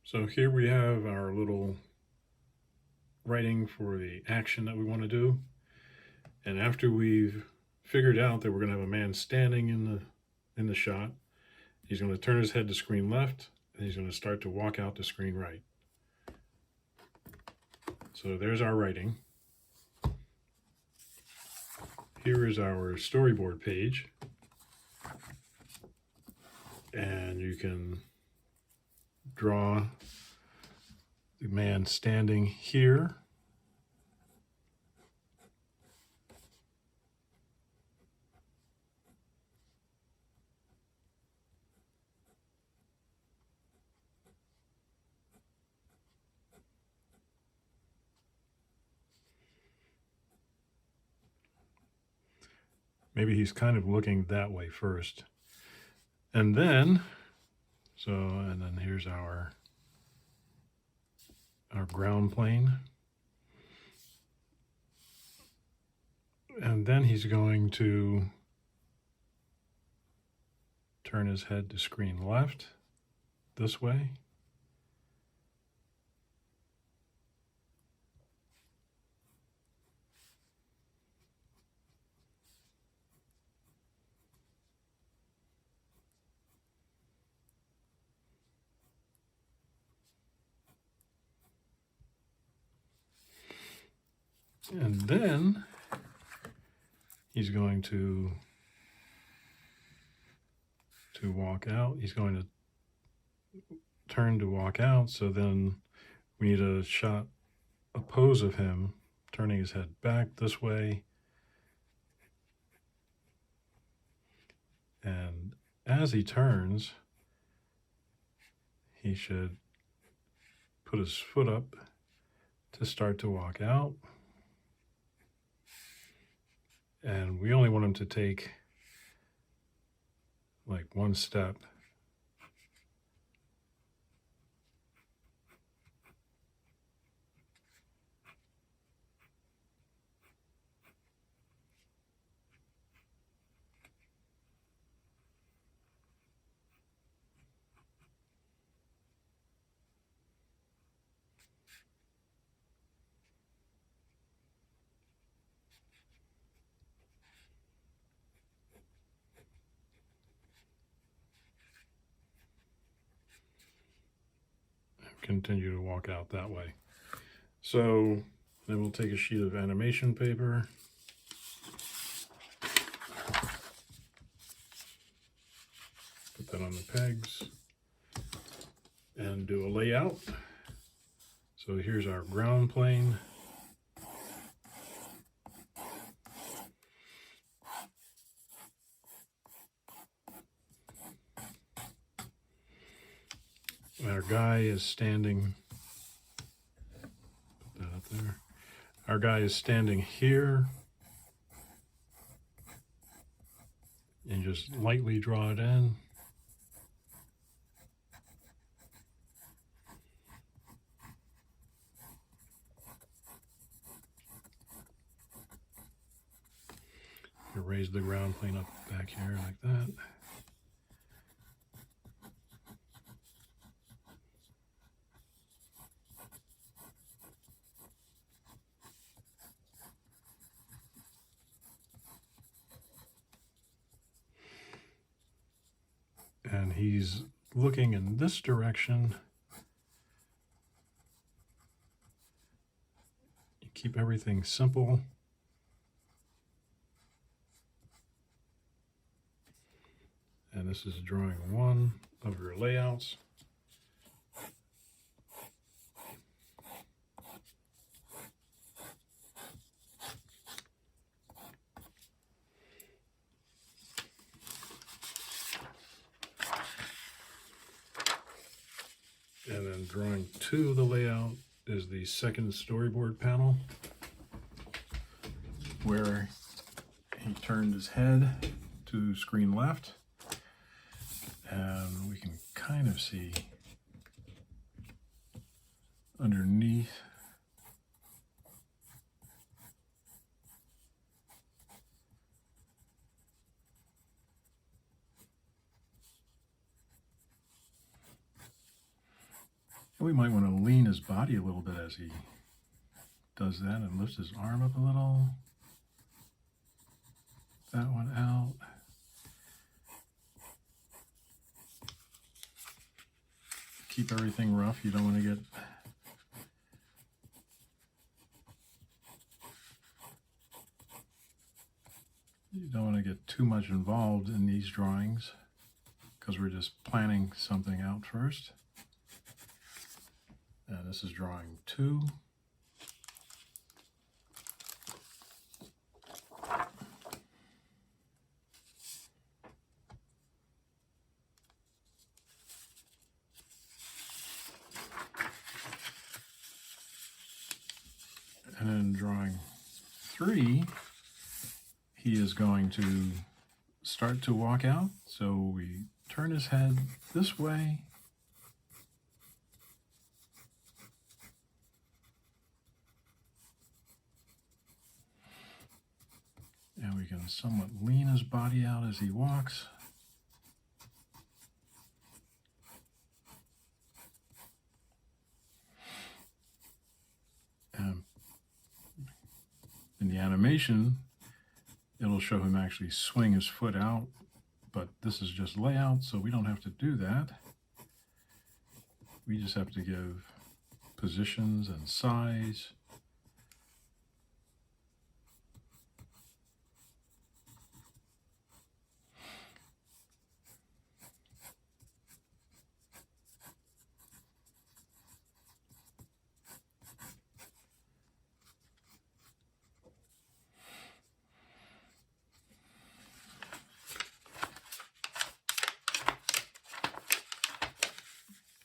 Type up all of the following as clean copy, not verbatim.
So here we have our little writing for the action that we want to do. And after we've figured out that we're going to have a man standing in the shot, he's going to turn his head to screen left, and he's going to start to walk out to screen right. So there's our writing. Here is our storyboard page. And you can draw the man standing here. Maybe he's kind of looking that way first. And then here's our ground plane. And then he's going to turn his head to screen left this way. And then he's going to walk out. He's going to turn to walk out. So then we need a pose of him turning his head back this way. And as he turns, he should put his foot up to start to walk out. And we only want him to take like one step. Continue to walk out that way. So then we'll take a sheet of animation paper, put that on the pegs, and do a layout. So here's our ground plane. Our guy is standing, put that up there. Our guy is standing here, and just lightly draw it in. You raise the ground plane up back here like that. And he's looking in this direction. You keep everything simple. And this is drawing one of your layouts. And then drawing two of the layout is the second storyboard panel, where he turned his head to screen left. And we can kind of see underneath We might want to lean his body a little bit as he does that and lifts his arm up a little. That one out. Keep everything rough. You don't want to get too much involved in these drawings because we're just planning something out first. And this is drawing 2. And then drawing 3, he is going to start to walk out. So we turn his head this way. And we can somewhat lean his body out as he walks. In the animation, it'll show him actually swing his foot out, but this is just layout, so we don't have to do that. We just have to give positions and size.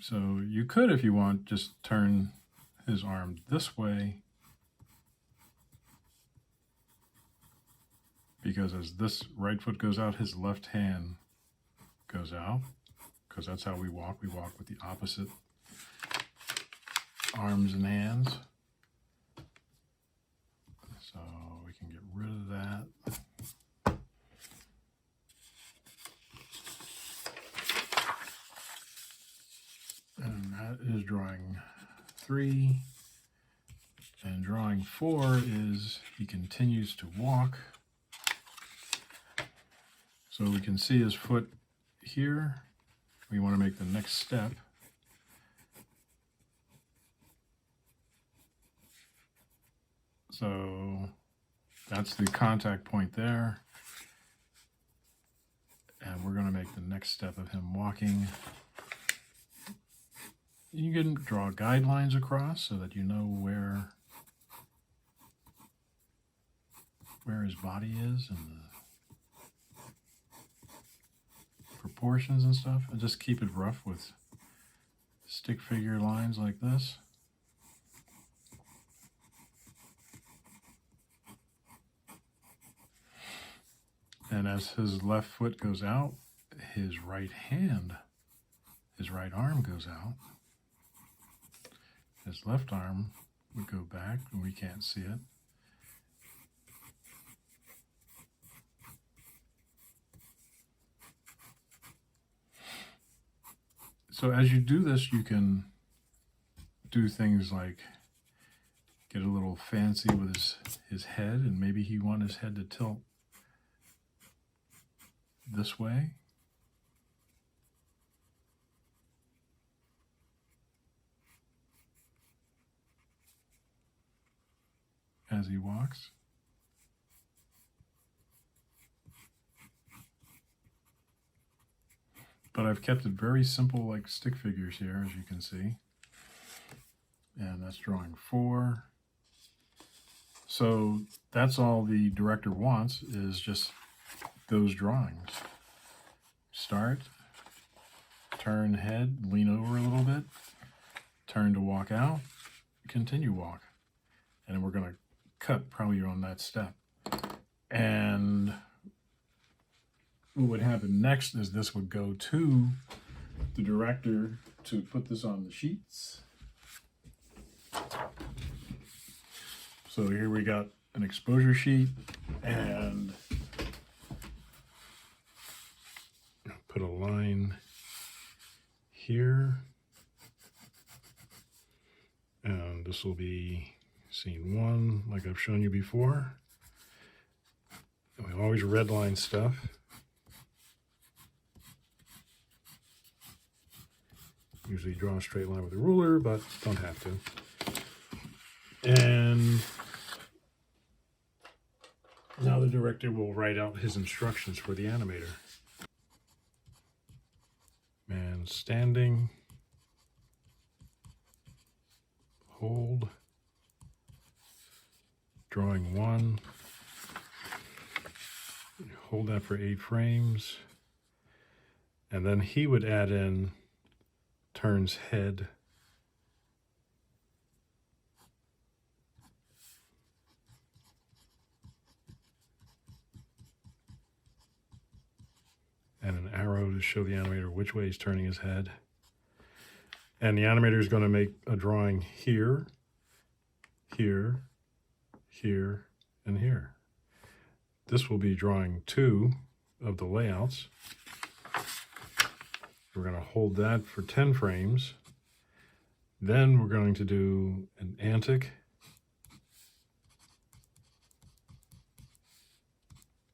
So you could, if you want, just turn his arm this way, because as this right foot goes out, his left hand goes out, because that's how we walk. We walk with the opposite arms and hands. So we can get rid of that. And that is drawing 3. And drawing 4 is he continues to walk. So we can see his foot here. We want to make the next step. So that's the contact point there. And we're going to make the next step of him walking. You can draw guidelines across so that you know where his body is and the proportions and stuff. And just keep it rough with stick figure lines like this. And as his left foot goes out, his right arm goes out. His left arm would go back, and we can't see it. So as you do this, you can do things like get a little fancy with his head, and maybe he wants his head to tilt this way. As he walks. But I've kept it very simple, like stick figures here, as you can see. And that's drawing 4. So that's all the director wants, is just those drawings. Start, turn head, lean over a little bit, turn to walk out, continue walk. And we're going to cut probably on that step. And what would happen next is this would go to the director to put this on the sheets. So here we got an exposure sheet, and put a line here. And this will be scene 1, like I've shown you before. And we always redline stuff. Usually draw a straight line with a ruler, but don't have to. And now the director will write out his instructions for the animator. Man standing, hold, drawing 1, hold that for 8 frames, and then he would add in turns head, and an arrow to show the animator which way he's turning his head. And the animator is going to make a drawing here, here, here, and here. This will be drawing 2 of the layouts. We're going to hold that for 10 frames. Then we're going to do an antic.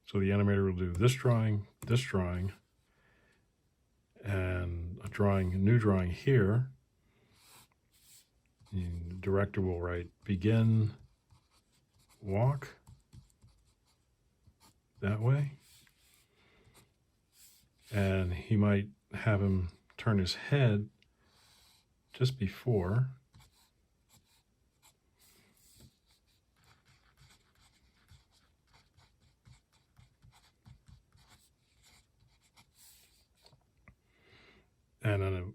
So the animator will do this drawing, and a new drawing here. And the director will write begin, walk, that way. And he might have him turn his head just before. And then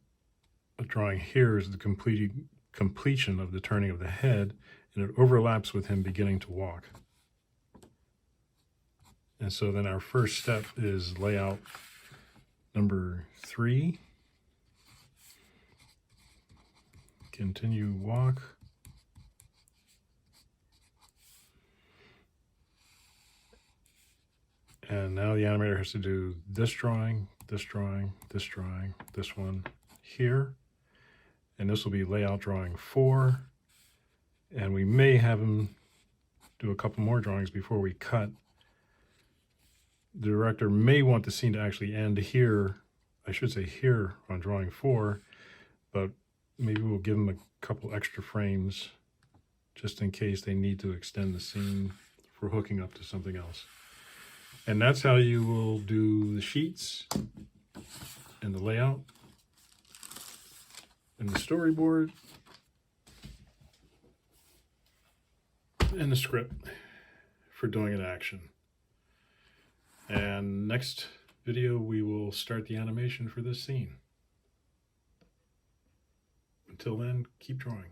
a drawing here is the completion of the turning of the head, and it overlaps with him beginning to walk. And so then our first step is layout number 3. Continue walk. And now the animator has to do this drawing, this drawing, this drawing, this one here. And this will be layout drawing 4. And we may have him do a couple more drawings before we cut. The director may want the scene to actually end here, I should say here on drawing 4, but maybe we'll give them a couple extra frames just in case they need to extend the scene for hooking up to something else. And that's how you will do the sheets and the layout and the storyboard and the script for doing an action. And next video, we will start the animation for this scene. Until then, keep drawing.